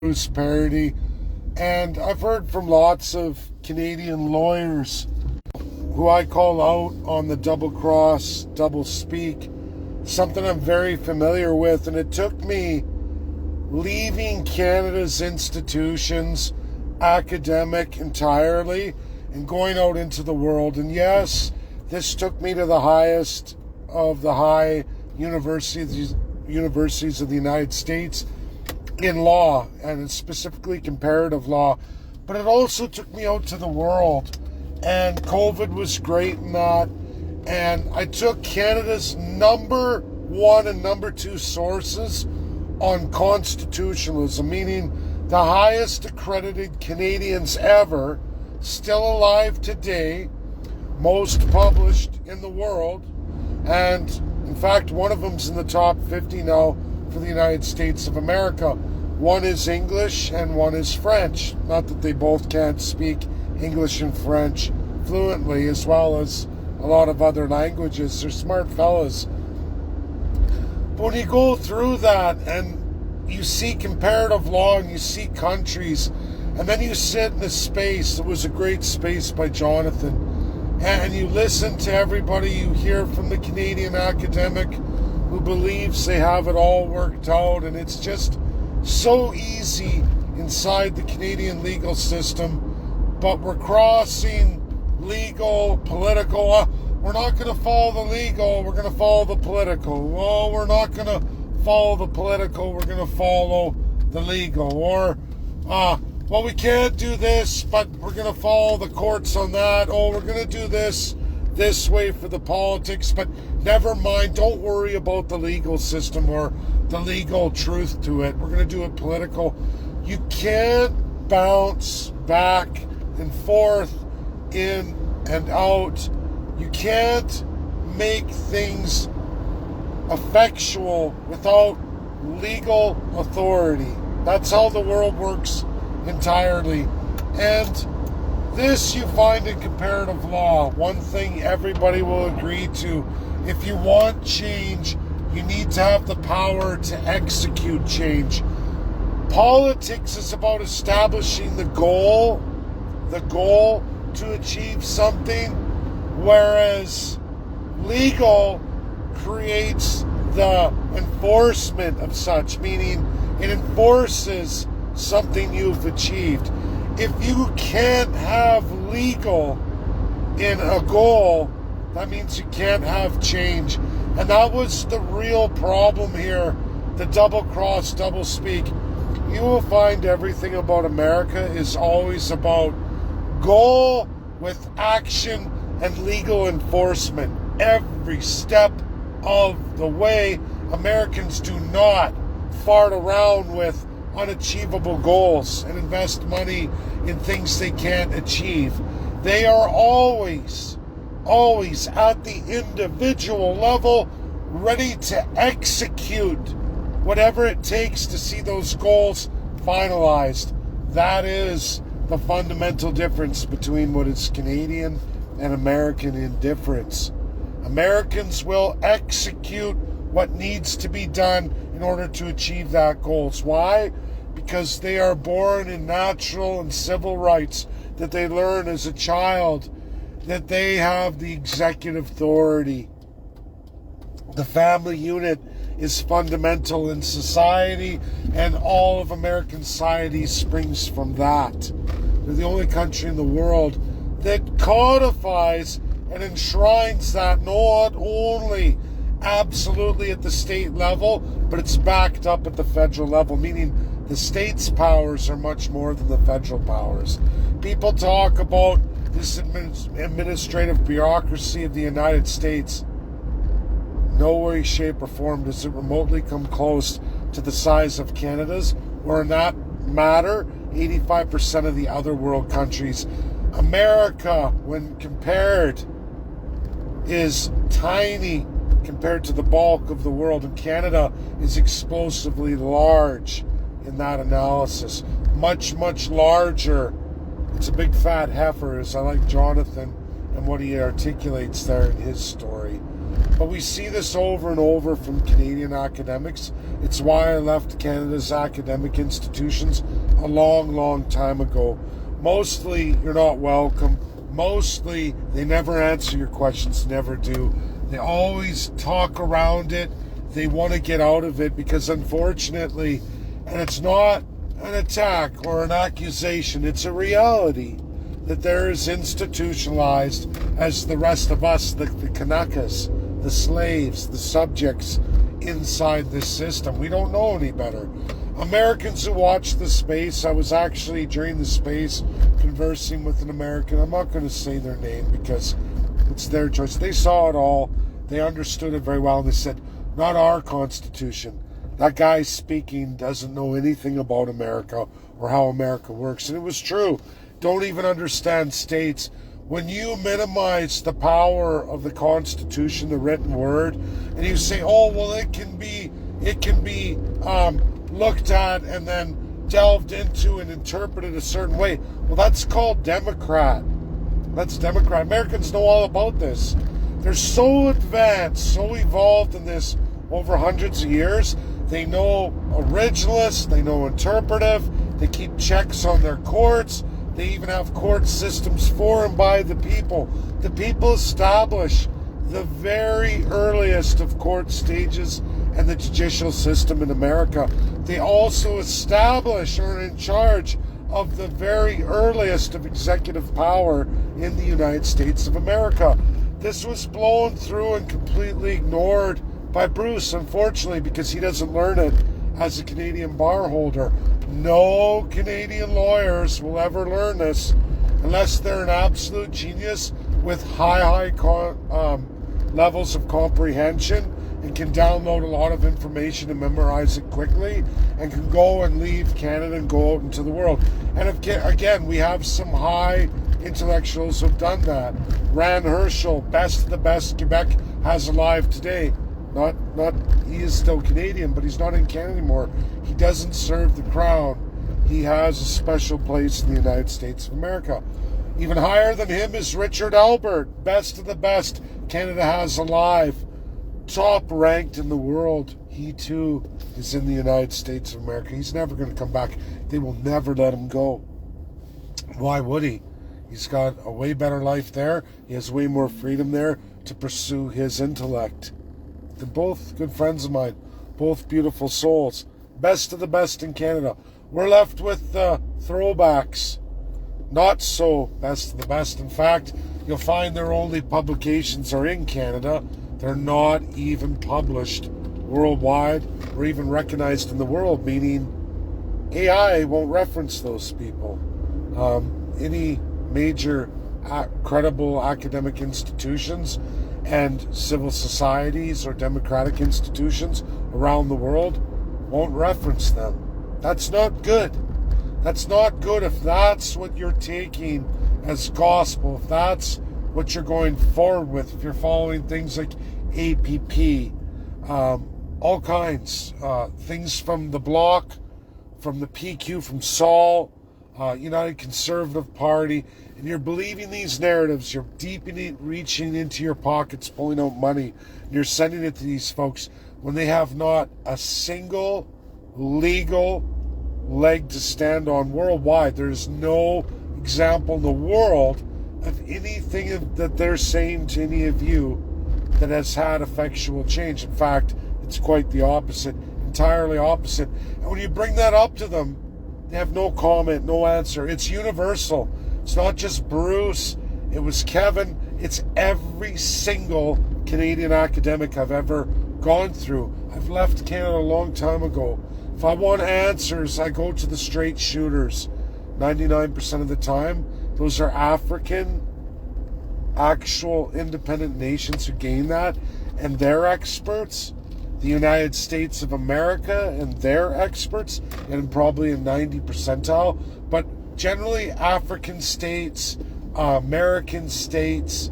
Bruce Parody, and I've heard from lots of Canadian lawyers who I call out on the double cross, double speak, something I'm very familiar with, and it took me leaving Canada's institutions, academic entirely, and going out into the world. And yes, this took me to the highest of the high universities of the United States in law, and specifically comparative law, but it also took me out to the world, and COVID was great in that. And I took Canada's number one and number two sources on constitutionalism, meaning the highest accredited Canadians ever, still alive today, most published in the world, and in fact one of them's in the top 50 now for the United States of America. One is English and one is French. Not that they both can't speak English and French fluently, as well as a lot of other languages. They're smart fellas. But when you go through that and you see comparative law and you see countries, and then you sit in a space, it was a great space by Jonathan, and you listen to everybody, you hear from the Canadian academic who believes they have it all worked out, and it's just so easy inside the Canadian legal system, but we're crossing legal, political. We're not going to follow the legal, we're going to follow the political. Well, we're not going to follow the political, we're going to follow the legal. Or, well, we can't do this, but we're going to follow the courts on that. Oh, we're going to do this way for the politics, but never mind, don't worry about the legal system or the legal truth to it. We're going to do it political. You can't bounce back and forth, in and out. You can't make things effectual without legal authority. That's how the world works entirely. And this you find in comparative law. One thing everybody will agree to: if you want change, you need to have the power to execute change. Politics is about establishing the goal to achieve something, whereas legal creates the enforcement of such, meaning it enforces something you've achieved. If you can't have legal in a goal, that means you can't have change. And that was the real problem here, the double cross, double speak. You will find everything about America is always about goal with action and legal enforcement. Every step of the way, Americans do not fart around with unachievable goals and invest money in things they can't achieve. They are always at the individual level, ready to execute whatever it takes to see those goals finalized. That is the fundamental difference between what is Canadian and American indifference. Americans will execute what needs to be done in order to achieve that goals. Why? Because they are born in natural and civil rights that they learn as a child, that they have the executive authority. The family unit is fundamental in society, and all of American society springs from that. We're the only country in the world that codifies and enshrines that, not only absolutely at the state level, but it's backed up at the federal level, meaning the state's powers are much more than the federal powers. People talk about this administrative bureaucracy of the United States. No way, shape, or form does it remotely come close to the size of Canada's, or in that matter, 85% of the other world countries. America, when compared, is tiny compared to the bulk of the world, and Canada is explosively large in that analysis. Much, much larger. It's a big fat heifer, as I like Jonathan and what he articulates there in his story. But we see this over and over from Canadian academics. It's why I left Canada's academic institutions a long, long time ago. Mostly, you're not welcome. Mostly, they never answer your questions, never do. They always talk around it. They want to get out of it because, unfortunately, and it's not an attack or an accusation, it's a reality that there is institutionalized as the rest of us, the Cannuckas, the slaves, the subjects inside this system. We don't know any better. Americans who watch the space, I was actually during the space conversing with an American. I'm not going to say their name because it's their choice. They saw it all. They understood it very well. And they said, not our Constitution. That guy speaking doesn't know anything about America or how America works. And it was true. Don't even understand states. When you minimize the power of the Constitution, the written word, and you say, oh, well, it can be looked at and then delved into and interpreted a certain way. Well, that's called Democrat. That's Democrat. Americans know all about this. They're so advanced, so evolved in this over hundreds of years. They know originalist, they know interpretive, they keep checks on their courts. They even have court systems for and by the people. The people establish the very earliest of court stages and the judicial system in America. They also establish or are in charge of the very earliest of executive power in the United States of America. This was blown through and completely ignored by Bruce, unfortunately, because he doesn't learn it as a Canadian bar holder. No Canadian lawyers will ever learn this unless they're an absolute genius with high levels of comprehension and can download a lot of information and memorize it quickly and can go and leave Canada and go out into the world. And again, we have some high intellectuals who've done that. Rand Herschel, best of the best Quebec has alive today. He is still Canadian, but he's not in Canada anymore. He doesn't serve the crown. He has a special place in the United States of America. Even higher than him is Richard Albert, best of the best Canada has alive. Top ranked in the world. He too is in the United States of America. He's never going to come back. They will never let him go. Why would he? He's got a way better life there. He has way more freedom there to pursue his intellect. They're both good friends of mine. Both beautiful souls. Best of the best in Canada. We're left with throwbacks. Not so best of the best. In fact, you'll find their only publications are in Canada. They're not even published worldwide or even recognized in the world, meaning AI won't reference those people. Any major credible academic institutions and civil societies or democratic institutions around the world won't reference them. That's not good. That's not good if that's what you're taking as gospel, if that's what you're going forward with, if you're following things like APP, all kinds, things from the Bloc, from the PQ, from Sol, United Conservative Party, and you're believing these narratives, you're deepening, reaching into your pockets, pulling out money, and you're sending it to these folks when they have not a single legal leg to stand on worldwide. There's no example in the world of anything that they're saying to any of you that has had effectual change. In fact, it's quite the opposite, entirely opposite. And when you bring that up to them, they have no comment, no answer. It's universal. It's not just Bruce. It was Kevin. It's every single Canadian academic I've ever gone through. I've left Canada a long time ago. If I want answers, I go to the straight shooters. 99% of the time, those are African, actual independent nations who gain that, and they're experts. The United States of America and their experts, and probably a 90 percentile, but generally African states, American states,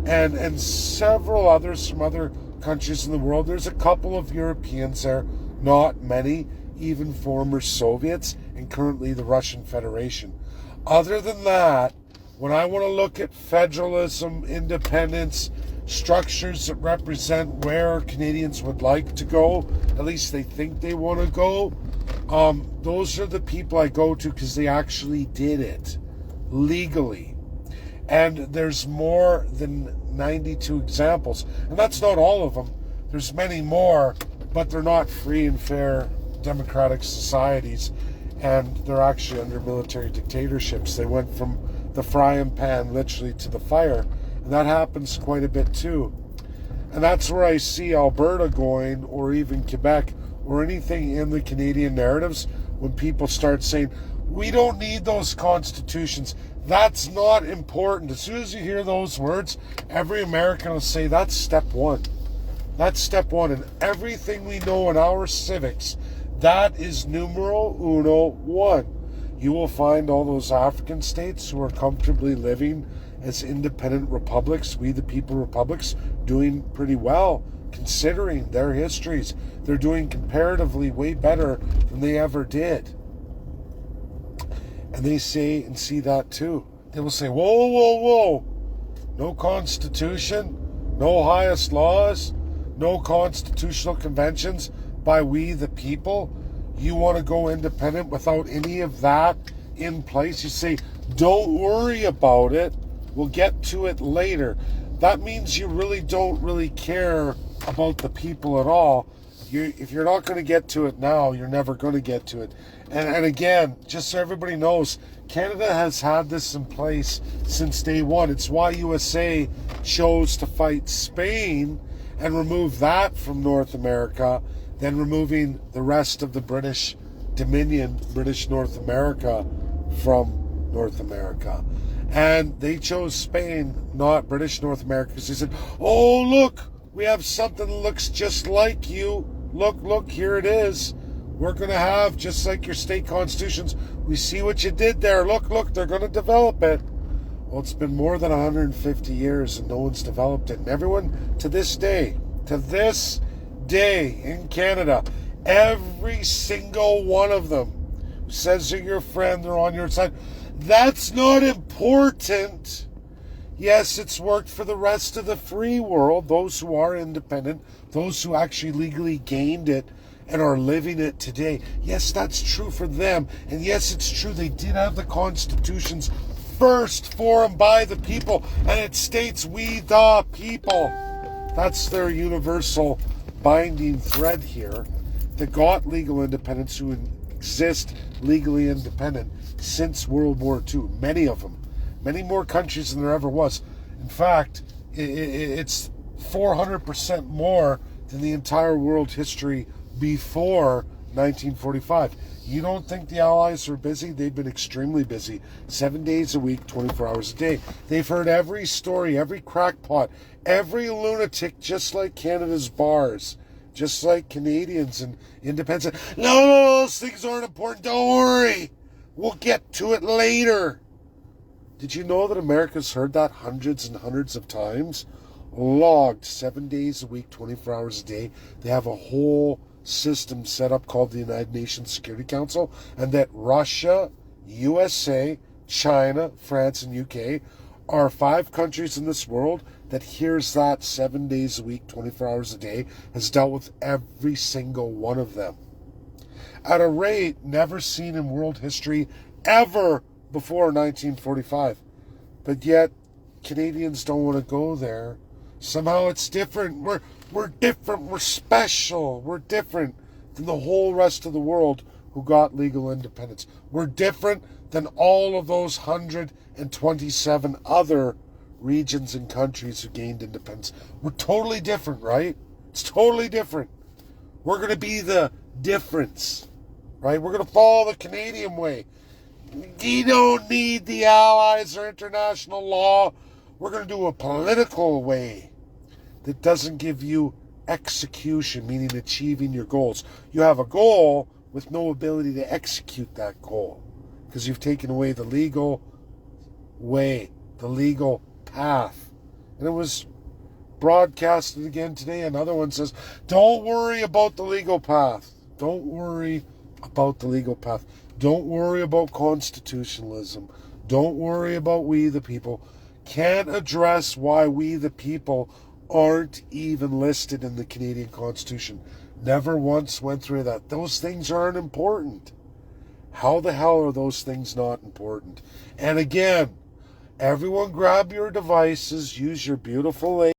and several others from other countries in the world. There's a couple of Europeans there, not many, even former Soviets, and currently the Russian Federation. Other than that, when I want to look at federalism, independence, structures that represent where Canadians would like to go, at least they think they want to go, those are the people I go to because they actually did it legally. And there's more than 92 examples. And that's not all of them. There's many more, but they're not free and fair democratic societies. And they're actually under military dictatorships. They went from the frying pan literally to the fire. And that happens quite a bit too. And that's where I see Alberta going, or even Quebec, or anything in the Canadian narratives, when people start saying, we don't need those constitutions. That's not important. As soon as you hear those words, every American will say, that's step one. That's step one. And everything we know in our civics, that is numero uno one. You will find all those African states who are comfortably living as independent republics, we the people republics, doing pretty well considering their histories. They're doing comparatively way better than they ever did. And they say and see that too. They will say, whoa, whoa, whoa. No constitution, no highest laws, no constitutional conventions by we the people. You want to go independent without any of that in place? You say, don't worry about it. We'll get to it later. That means you really don't care about the people at all. If you're not going to get to it now, you're never going to get to it. And again, just so everybody knows, Canada has had this in place since day one. It's why USA chose to fight Spain and remove that from North America, then removing the rest of the British Dominion, British North America, from North America. And they chose Spain, not British North America, because they said, oh, look, we have something that looks just like you. Look, here it is. We're going to have just like your state constitutions. We see what you did there. Look, they're going to develop it. Well, it's been more than 150 years and no one's developed it. And everyone, to this day in Canada, every single one of them says they're your friend, they're on your side. That's not important. Yes, it's worked for the rest of the free world, those who are independent, those who actually legally gained it and are living it today. Yes, that's true for them. And yes, it's true they did have the constitutions first for and by the people. And it states, we the people. That's their universal binding thread here that got legal independence, who exist legally independent since World War II. Many of them. Many more countries than there ever was. In fact, it's 400% more than the entire world history before 1945. You don't think the Allies are busy? They've been extremely busy. 7 days a week, 24 hours a day. They've heard every story, every crackpot, every lunatic, just like Canada's bars, just like Canadians and independents. No, those things aren't important. Don't worry. We'll get to it later. Did you know that America's heard that hundreds and hundreds of times? Logged 7 days a week, 24 hours a day. They have a whole system set up called the United Nations Security Council, and that Russia, USA, China, France, and UK are 5 countries in this world that hears that 7 days a week, 24 hours a day, has dealt with every single one of them. At a rate never seen in world history ever before 1945. But yet, Canadians don't want to go there. Somehow it's different. We're different. We're special. We're different than the whole rest of the world who got legal independence. We're different than all of those 127 other regions and countries who gained independence. We're totally different, right? It's totally different. We're going to be the difference, right? We're going to follow the Canadian way. You don't need the Allies or international law. We're going to do a political way that doesn't give you execution, meaning achieving your goals. You have a goal with no ability to execute that goal because you've taken away the legal way, the legal path. And it was broadcasted again today. Another one says, don't worry about the legal path. Don't worry about the legal path. Don't worry about constitutionalism. Don't worry about we the people. Can't address why we the people aren't even listed in the Canadian Constitution. Never once went through that. Those things aren't important. How the hell are those things not important? And again, everyone grab your devices, use your beautiful